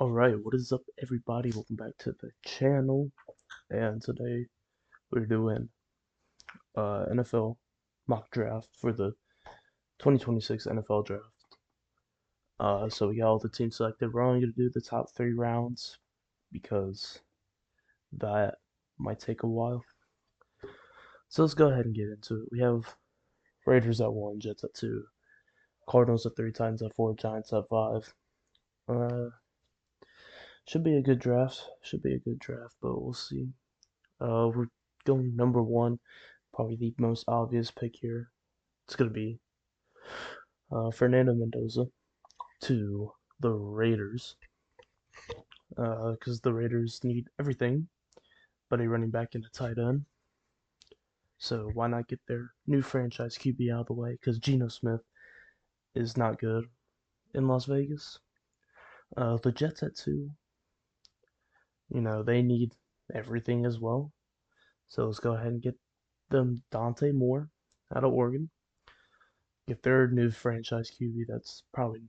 Alright, what is up everybody? Welcome back to the channel. And today we're doing NFL mock draft for the 2026 NFL draft. So we got all the teams selected. We're only gonna do the top 3 rounds because that might take a while. So let's go ahead and get into it. We have Raiders at 1, Jets at 2, Cardinals at 3, Titans at 4, Giants at 5. Uh should be a good draft. Should be a good draft, but we'll see. We're going number 1. Probably the most obvious pick here. It's going to be Fernando Mendoza to the Raiders because the Raiders need everything but a running back and a tight end. So why not get their new franchise QB out of the way? Because Geno Smith is not good in Las Vegas. The Jets at 2, they need everything as well. So let's go ahead and get them Dante Moore out of Oregon. Get their new franchise QB. That's probably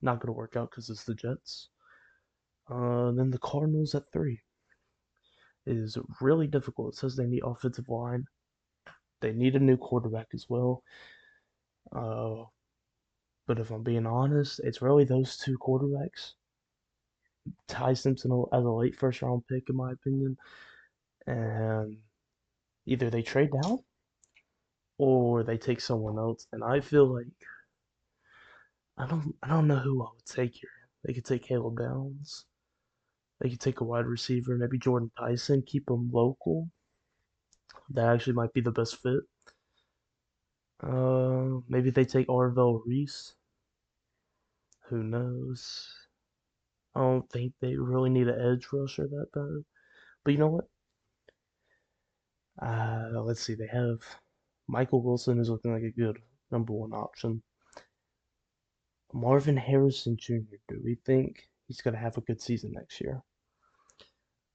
not going to work out because it's the Jets. Then the Cardinals at 3 is really difficult. It says they need offensive line. They need a new quarterback as well. Uh, but if I'm being honest, it's really those 2 quarterbacks. Ty Simpson as a late first round pick, in my opinion, and either they trade down or they take someone else. And I feel like I don't know who I would take here. They could take Caleb Downs. They could take a wide receiver, maybe Jordan Tyson, keep him local. That actually might be the best fit. Maybe they take Arvell Reese. Who knows? I don't think they really need an edge rusher that bad. But you know what? Let's see. They have Michael Wilson is looking like a good number 1 option. Marvin Harrison Jr. Do we think he's gonna have a good season next year?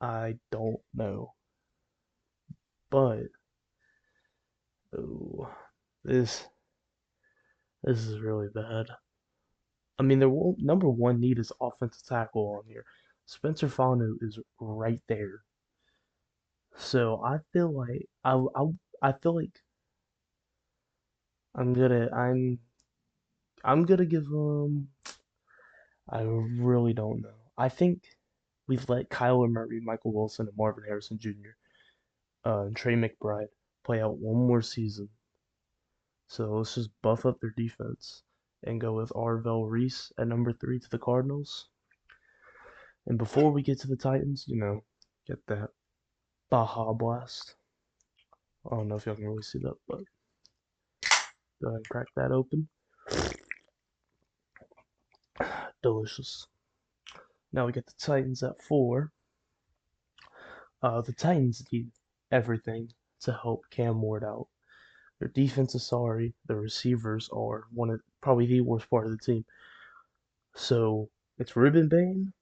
I don't know, but oh, this this is really bad. I mean, their number 1 need is offensive tackle on here. Spencer Fanu is right there. So I feel like I feel like I'm gonna give them. I really don't know. I think we've let Kyler Murray, Michael Wilson, and Marvin Harrison Jr. And Trey McBride play out one more season. So let's just buff up their defense and go with Arvell Reese at number 3 to the Cardinals. And before we get to the Titans, get that Baja Blast. I don't know if y'all can really see that, but go ahead and crack that open. Delicious. Now we get the Titans at 4. The Titans need everything to help Cam Ward out. Their defense is sorry. The receivers are probably the worst part of the team. So it's Ruben Bain,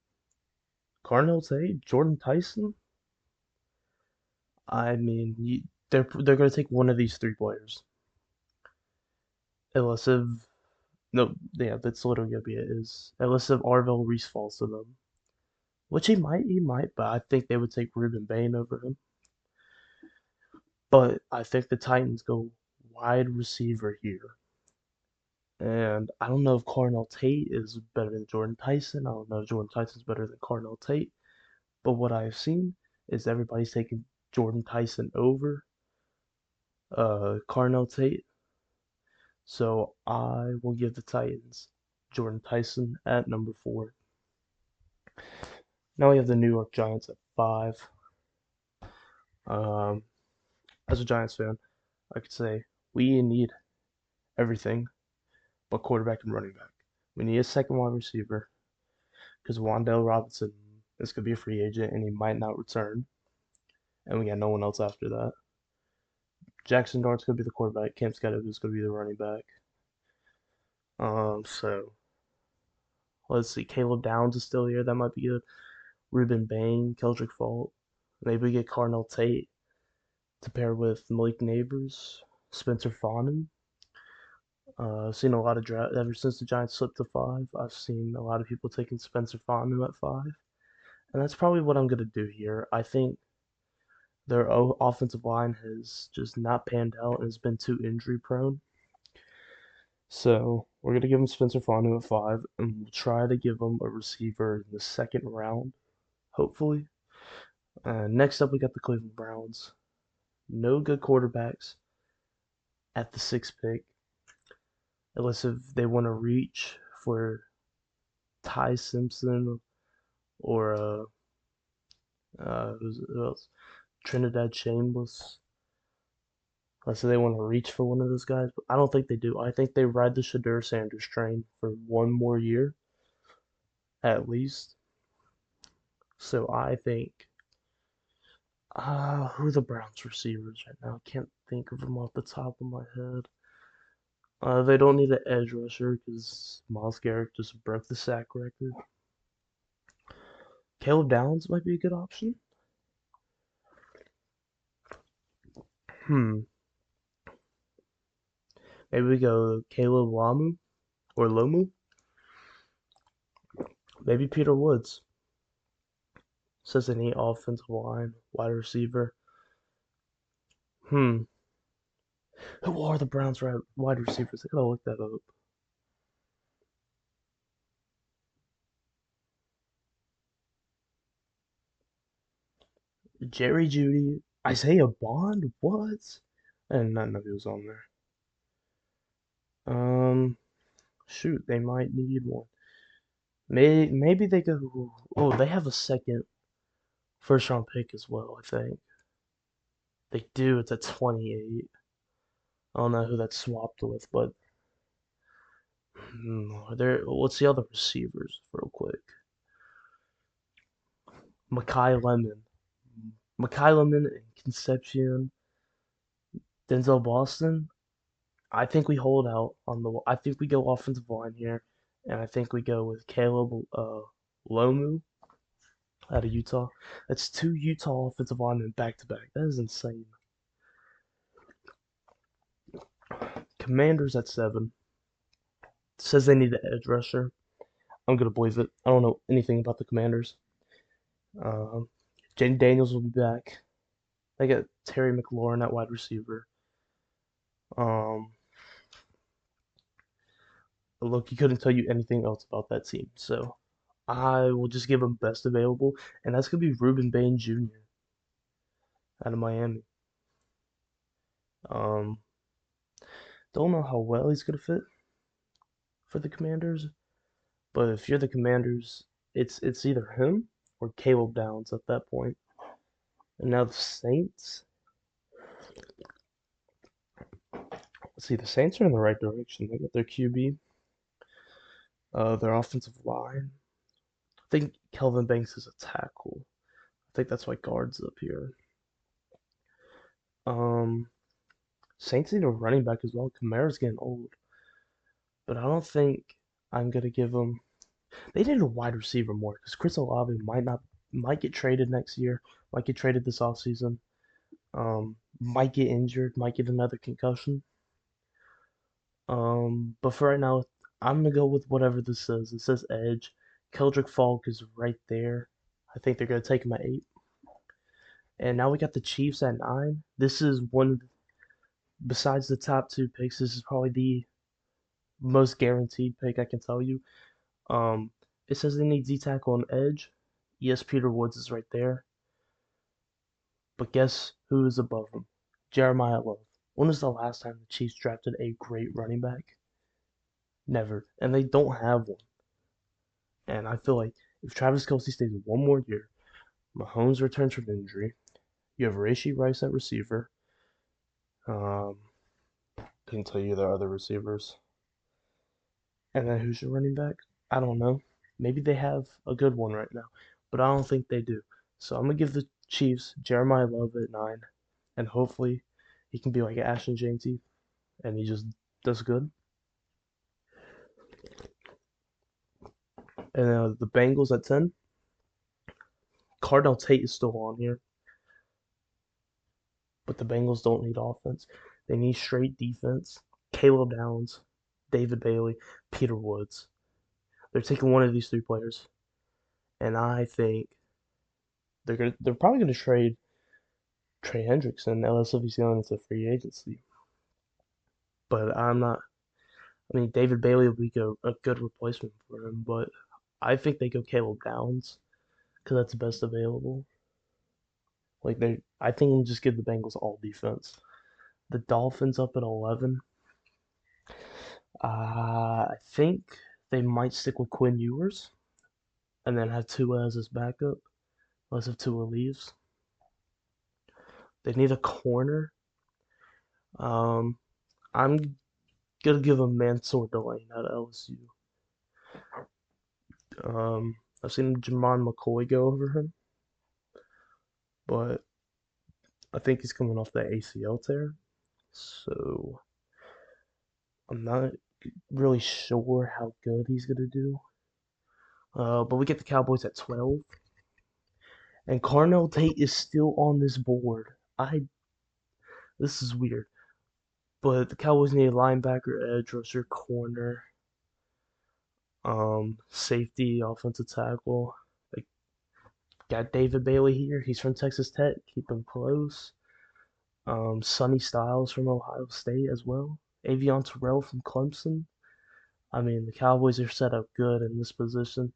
Carnell Tate, Jordan Tyson. I mean, they're going to take one of these 3 players. Unless if no, yeah, that's literally gonna be it. Is unless if Arvell Reese falls to them, which he might, but I think they would take Ruben Bain over him. But I think the Titans go wide receiver here. And I don't know if Carnell Tate is better than Jordan Tyson. I don't know if Jordan Tyson's better than Carnell Tate. But what I've seen is everybody's taking Jordan Tyson over Carnell Tate. So I will give the Titans Jordan Tyson at number 4. Now we have the New York Giants at 5. Um, as a Giants fan, I could say we need everything but quarterback and running back. We need a second wide receiver because Wan'Dale Robinson is going to be a free agent and he might not return. And we got no one else after that. Jackson Dart's going to be the quarterback. Cam Skadden is going to be the running back. So let's see. Caleb Downs is still here. That might be good. Ruben Bain, Keldrick Fault. Maybe we get Carnell Tate to pair with Malik Neighbors, Spencer Fanu. I've seen a lot of draft ever since the Giants slipped to 5. I've seen a lot of people taking Spencer Fontenot at 5, and that's probably what I'm gonna do here. I think their offensive line has just not panned out and has been too injury prone. So we're gonna give him Spencer Fontenot at 5, and we'll try to give him a receiver in the second round, hopefully. Next up, we got the Cleveland Browns. No good quarterbacks at the sixth pick, unless if they want to reach for Ty Simpson or who else? Trinidad Shameless. Unless they want to reach for one of those guys, but I don't think they do. I think they ride the Shadur Sanders train for one more year at least. So I think who are the Browns receivers right now? I can't think of them off the top of my head. They don't need an edge rusher because Myles Garrett just broke the sack record. Caleb Downs might be a good option. Hmm. Maybe we go Caleb Lamu or Lomu. Maybe Peter Woods. Says they need offensive line, wide receiver. Hmm. Who are the Browns wide receivers? I gotta look that up. Jerry Jeudy, Isaiah Bond. What? And none of it was on there. Shoot, they might need one. Maybe they go. Oh, they have a second first round pick as well. I think they do. It's at 28. I don't know who that's swapped with, but there. What's the other receivers, real quick? Makai Lemon, Makai Lemon, and Concepcion, Denzel Boston. I think we hold out on the. I think we go offensive line here, and I think we go with Caleb Lomu out of Utah. That's two Utah offensive linemen back to back. That is insane. Commanders at 7. Says they need an edge rusher. I'm gonna believe it. I don't know anything about the Commanders. Um, Jaden Daniels will be back. They got Terry McLaurin at wide receiver. Um, look, he couldn't tell you anything else about that team, so I will just give him best available, and that's gonna be Ruben Bain Jr. out of Miami. Um, don't know how well he's gonna fit for the Commanders, but if you're the Commanders, it's either him or Caleb Downs at that point. And now the Saints. Let's see, the Saints are in the right direction. They got their QB, their offensive line. I think Kelvin Banks is a tackle. I think that's why guard's up here. Um, Saints need a running back as well. Kamara's getting old, but I don't think I'm gonna give them. They need a wide receiver more because Chris Olave might get traded next year, might get traded this offseason. Might get injured, might get another concussion. But for right now, I'm gonna go with whatever this says. It says edge. Keldrick Falk is right there. I think they're gonna take him at 8. And now we got the Chiefs at 9. This is one, besides the top two picks, this is probably the most guaranteed pick I can tell you. Um, it says they need Z tackle on edge. Yes, Peter Woods is right there. But guess who is above him? Jeremiah Love. When was the last time the Chiefs drafted a great running back? Never. And they don't have one. And I feel like if Travis Kelce stays one more year, Mahomes returns from injury, you have Rashee Rice at receiver. Um, couldn't tell you their other receivers. And then who's your running back? I don't know. Maybe they have a good one right now, but I don't think they do. So I'm gonna give the Chiefs Jeremiah Love at 9, and hopefully he can be like Ashton Jeanty, and he just does good. And the Bengals at 10. Cardinal Tate is still on here, but the Bengals don't need offense. They need straight defense. Caleb Downs. David Bailey, Peter Woods. They're taking one of these three players, and I think they're probably gonna trade Trey Hendrickson unless if he's going into free agency. But I'm not. I mean, David Bailey will be a good replacement for him, but I think they go Caleb Downs because that's the best available. I think we'll just give the Bengals all defense. The Dolphins up at 11. I think they might stick with Quinn Ewers and then have Tua as his backup, unless if Tua leaves. They need a corner. Um, I'm gonna give him Mansour Delane at LSU. I've seen Jamon McCoy go over him, but I think he's coming off that ACL tear, so I'm not really sure how good he's gonna do. But we get the Cowboys at 12, and Carnell Tate is still on this board. This is weird, but the Cowboys need a linebacker, edge rusher, corner, safety, offensive tackle. They got David Bailey here. He's from Texas Tech. Keep him close. Sonny Styles from Ohio State as well. Avion Terrell from Clemson. I mean, the Cowboys are set up good in this position,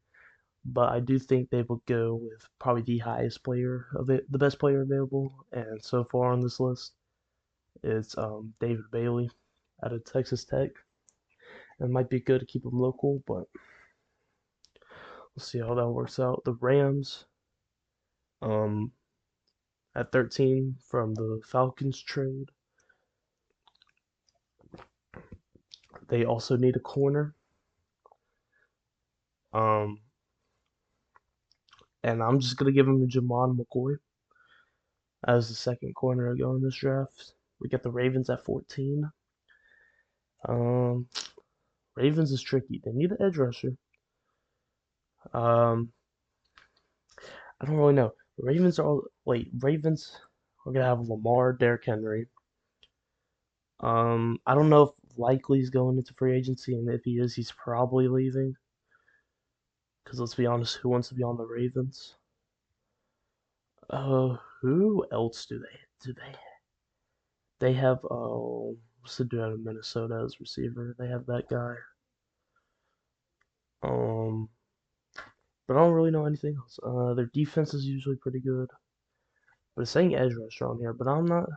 but I do think they will go with probably the highest player of it, the best player available. And so far on this list, it's David Bailey out of Texas Tech. It might be good to keep him local, but we'll see how that works out. The Rams, um, at 13 from the Falcons trade. They also need a corner. Um, and I'm just gonna give him Jamon McCoy as the second corner to go in this draft. We got the Ravens at 14. Um, Ravens is tricky. They need an edge rusher. Um, I don't really know. The Ravens are all Ravens are gonna have Lamar, Derrick Henry. I don't know if Likely's going into free agency, and if he is, he's probably leaving. Because let's be honest, who wants to be on the Ravens? Who else do they? They have what's the dude out of Minnesota as receiver? They have that guy. Um, but I don't really know anything else. Their defense is usually pretty good. But it's saying edge rusher on here, but I'm not.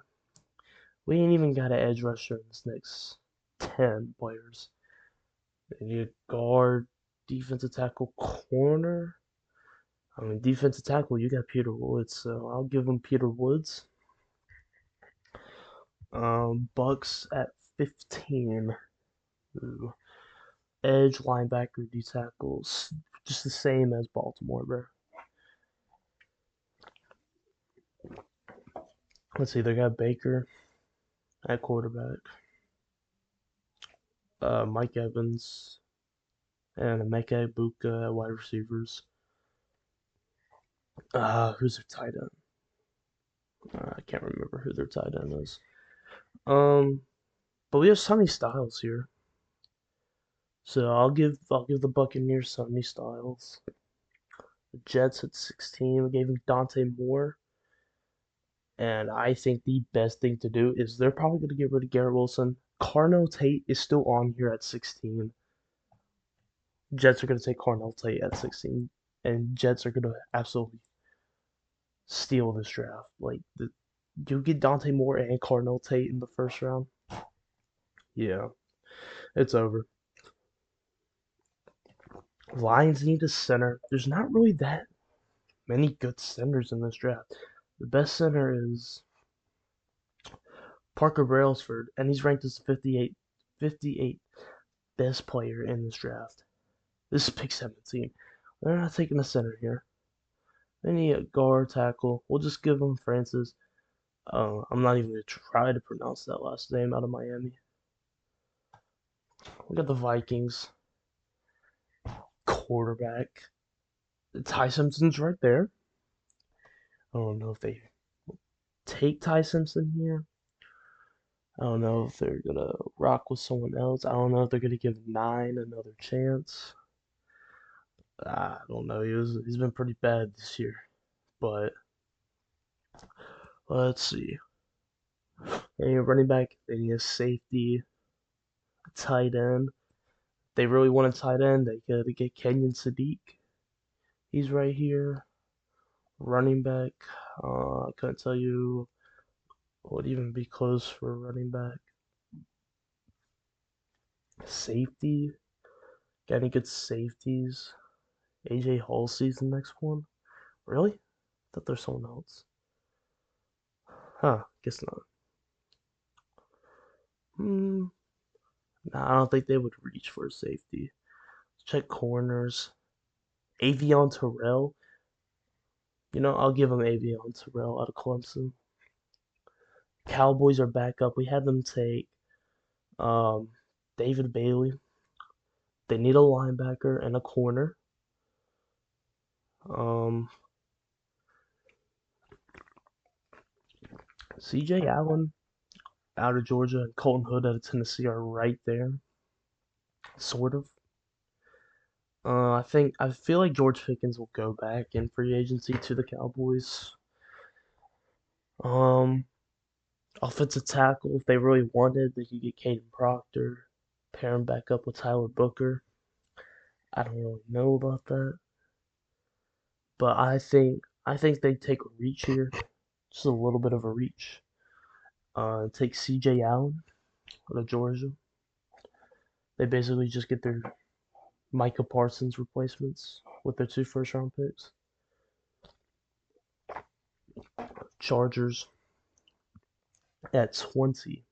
We ain't even got an edge rusher in this next 10 players. They need a guard, defensive tackle, corner. I mean, defensive tackle, you got Peter Woods, so I'll give him Peter Woods. Bucks at 15. Ooh. Edge, linebacker, D tackles, just the same as Baltimore, bro. Let's see, they got Baker at quarterback, Mike Evans, and Emeka Egbuka at wide receivers. Who's their tight end? I can't remember who their tight end is. But we have Sonny Styles here, so I'll give the Buccaneers Sonny Styles. The Jets at 16, we gave him Dante Moore. And I think the best thing to do is they're probably going to get rid of Garrett Wilson. Carnell Tate is still on here at 16. Jets are going to take Carnell Tate at 16. And Jets are going to absolutely steal this draft. You get Dante Moore and Carnell Tate in the first round. Yeah, it's over. Lions need a center. There's not really that many good centers in this draft. The best center is Parker Brailsford, and he's ranked as the 58 best player in this draft. This is pick 17. They're not taking a center here. They need a guard tackle. We'll just give them Francis. I'm not even going to try to pronounce that last name out of Miami. We got the Vikings. Quarterback. Ty Simpson's right there. I don't know if they take Ty Simpson here. I don't know if they're gonna rock with someone else. I don't know if they're gonna give Nine another chance. I don't know. He's been pretty bad this year, but let's see. They need a running back. They need a safety, a tight end. They really want a tight end. They gotta get Kenyon Sadiq. He's right here. Running back. I couldn't tell you what would even be close for a running back. Safety. Got any good safeties? AJ Halsey's the next one. Really? I thought there's someone else. Huh, guess not. Hmm. Nah, I don't think they would reach for a safety. Check corners. Avion Terrell. I'll give him Avion Terrell out of Clemson. Cowboys are back up. We had them take um, David Bailey. They need a linebacker and a corner. Um, CJ Allen out of Georgia and Colton Hood out of Tennessee are right there, sort of. I feel like George Pickens will go back in free agency to the Cowboys. Um, Offensive tackle, if they really wanted, they could get Caden Proctor, pair him back up with Tyler Booker. I don't really know about that, but I think they take a reach here, just a little bit of a reach. Take C.J. Allen out of Georgia. They basically just get their Micah Parsons replacements with their 2 first-round picks. Chargers at 20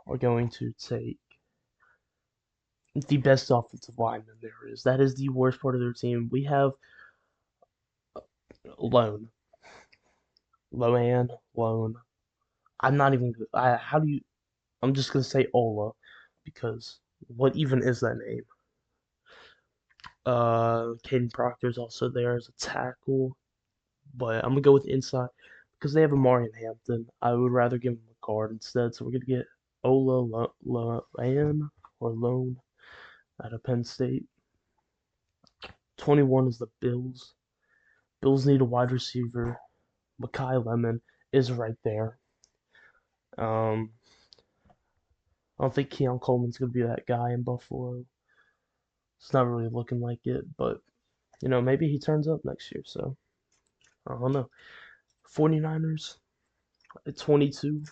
are going to take the best offensive lineman there is. That is the worst part of their team. We have Lone, Lone. I'm not even. How do you? I'm just gonna say Ola, because what even is that name? Caden Proctor's also there as a tackle, but I'm gonna go with inside because they have Amarian Hampton. I would rather give him a guard instead. So we're gonna get Lane or Lone out of Penn State. 21 is the Bills. Bills need a wide receiver. Makai Lemon is right there. Um, I don't think Keon Coleman's gonna be that guy in Buffalo. It's not really looking like it, but maybe he turns up next year. So I don't know. 49ers at 22.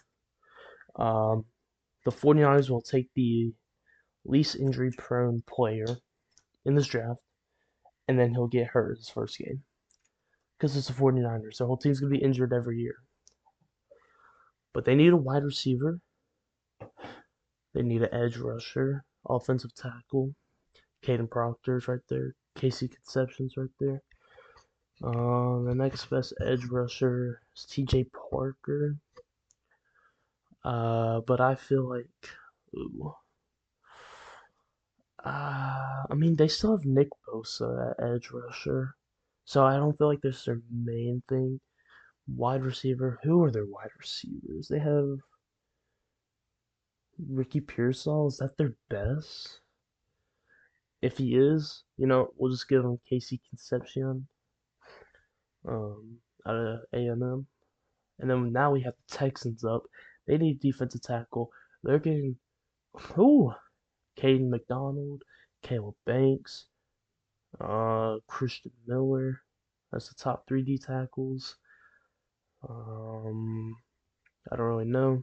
Um, the 49ers will take the least injury prone player in this draft, and then he'll get hurt his first game. Because it's the 49ers. Their whole team's going to be injured every year. But they need a wide receiver. They need an edge rusher, offensive tackle. Caden Proctor's right there. Casey Conception's right there. The next best edge rusher is TJ Parker. But I feel like, ooh, I mean, they still have Nick Bosa at edge rusher, so I don't feel like this is their main thing. Wide receiver, who are their wide receivers? They have Ricky Pearsall. Is that their best? If he is, we'll just give him Casey Concepcion, out of A&M. And then now we have the Texans up. They need defensive tackle. They're getting, ooh, Caden McDonald, Caleb Banks, Christian Miller. That's the top 3D tackles. Um, I don't really know.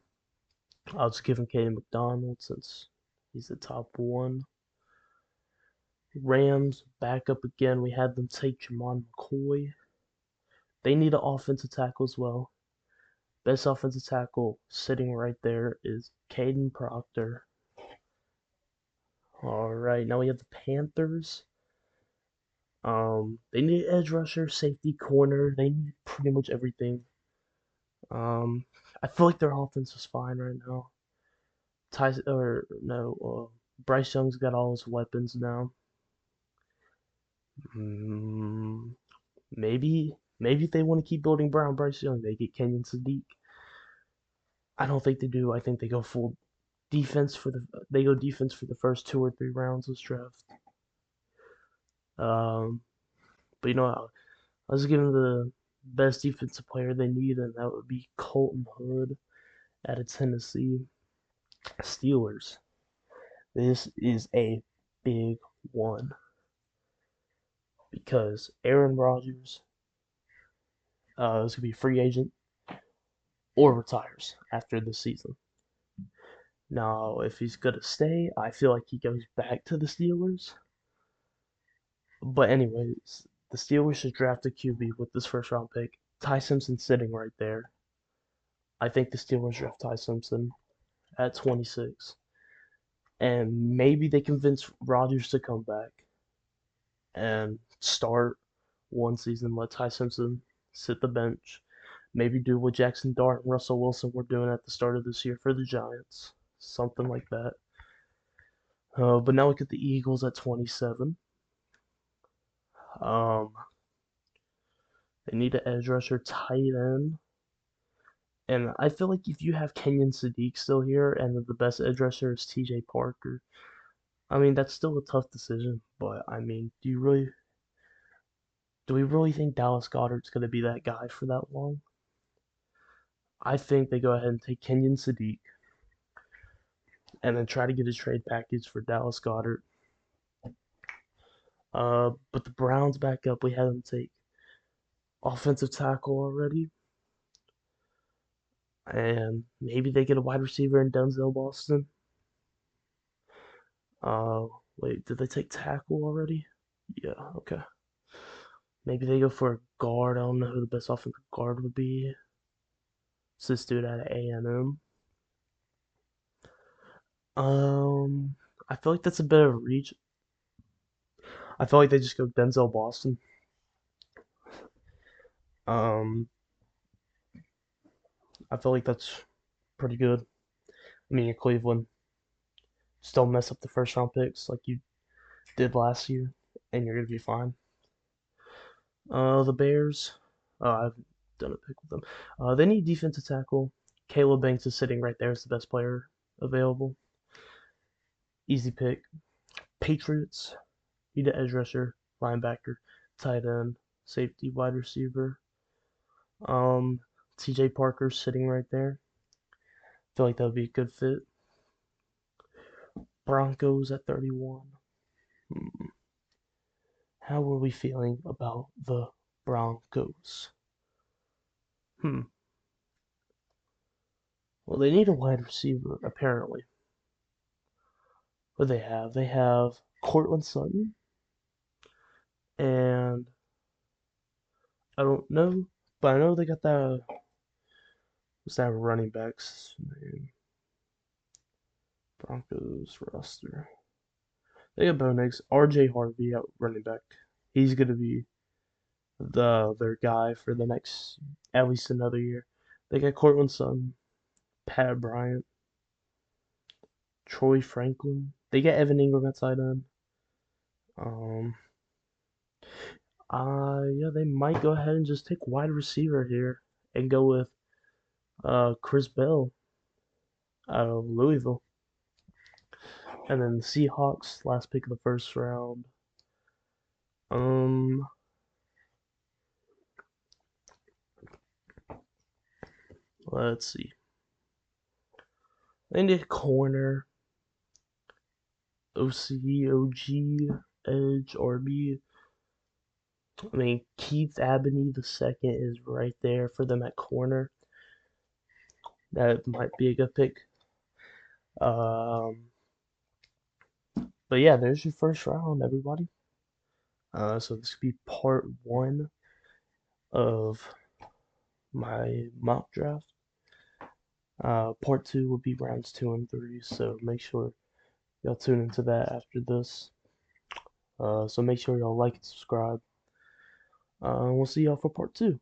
I'll just give him Caden McDonald since he's the top one. Rams back up again. We had them take Jamon McCoy. They need an offensive tackle as well. Best offensive tackle sitting right there is Caden Proctor. All right, now we have the Panthers. They need edge rusher, safety, corner. They need pretty much everything. Um, I feel like their offense is fine right now. Bryce Young's got all his weapons now. Mm, maybe if they want to keep building Bryce Young, they get Kenyon Sadiq. I don't think they do. I think they go full defense for the first 2 or 3 rounds of this draft. Um, but I was giving the best defensive player they need, and that would be Colton Hood out of Tennessee Steelers. This is a big one because Aaron Rodgers is going to be a free agent or retires after this season. Now, if he's going to stay, I feel like he goes back to the Steelers. But anyways, the Steelers should draft a QB with this first round pick. Ty Simpson sitting right there. I think the Steelers draft Ty Simpson at 26. And maybe they convince Rodgers to come back and start one season, let Ty Simpson sit the bench. Maybe do what Jackson Dart and Russell Wilson were doing at the start of this year for the Giants. Something like that. But now look at the Eagles at 27. Um, they need an edge rusher, tight end. And I feel like if you have Kenyon Sadiq still here and the best edge rusher is TJ Parker, I mean, that's still a tough decision. But, I mean, do we really think Dallas Goedert's going to be that guy for that long? I think they go ahead and take Kenyon Sadiq and then try to get a trade package for Dallas Goedert. But the Browns back up. We had them take offensive tackle already. And maybe they get a wide receiver in Denzel Boston. Uh, Wait, did they take tackle already? Yeah, okay. Maybe they go for a guard. I don't know who the best offensive guard would be. It's this dude out of A&M. I feel like that's a bit of a reach. I feel like they just go Denzel Boston. Um, I feel like that's pretty good. I mean, you're Cleveland. Still mess up the first round picks like you did last year, and you're gonna be fine. The Bears. I've done a pick with them. They need defensive tackle. Caleb Banks is sitting right there as the best player available. Easy pick. Patriots need an edge rusher, linebacker, tight end, safety, wide receiver. Um, TJ Parker's sitting right there. Feel like that would be a good fit. Broncos at 31. Hmm. How are we feeling about the Broncos? Hmm. Well, they need a wide receiver, apparently. What do they have? They have Cortland Sutton, and I don't know, but I know they got that. What's that running backs name? Broncos roster. They got Bo Nix, R.J. Harvey at running back. He's gonna be their guy for the next at least another year. They got Cortland Sutton, Pat Bryant, Troy Franklin. They got Evan Ingram at tight end. Um, yeah, they might go ahead and just take wide receiver here and go with Chris Bell out of Louisville. And then the Seahawks, last pick of the first round. Um, let's see. They need a corner, OC, OG, edge, RB. I mean, Keith Abney the second is right there for them at corner. That might be a good pick. Um, but yeah, there's your first round, everybody. So this could be part one of my mock draft. Part two will be rounds 2 and 3, so make sure y'all tune into that after this. So make sure y'all like and subscribe. We'll see y'all for part two.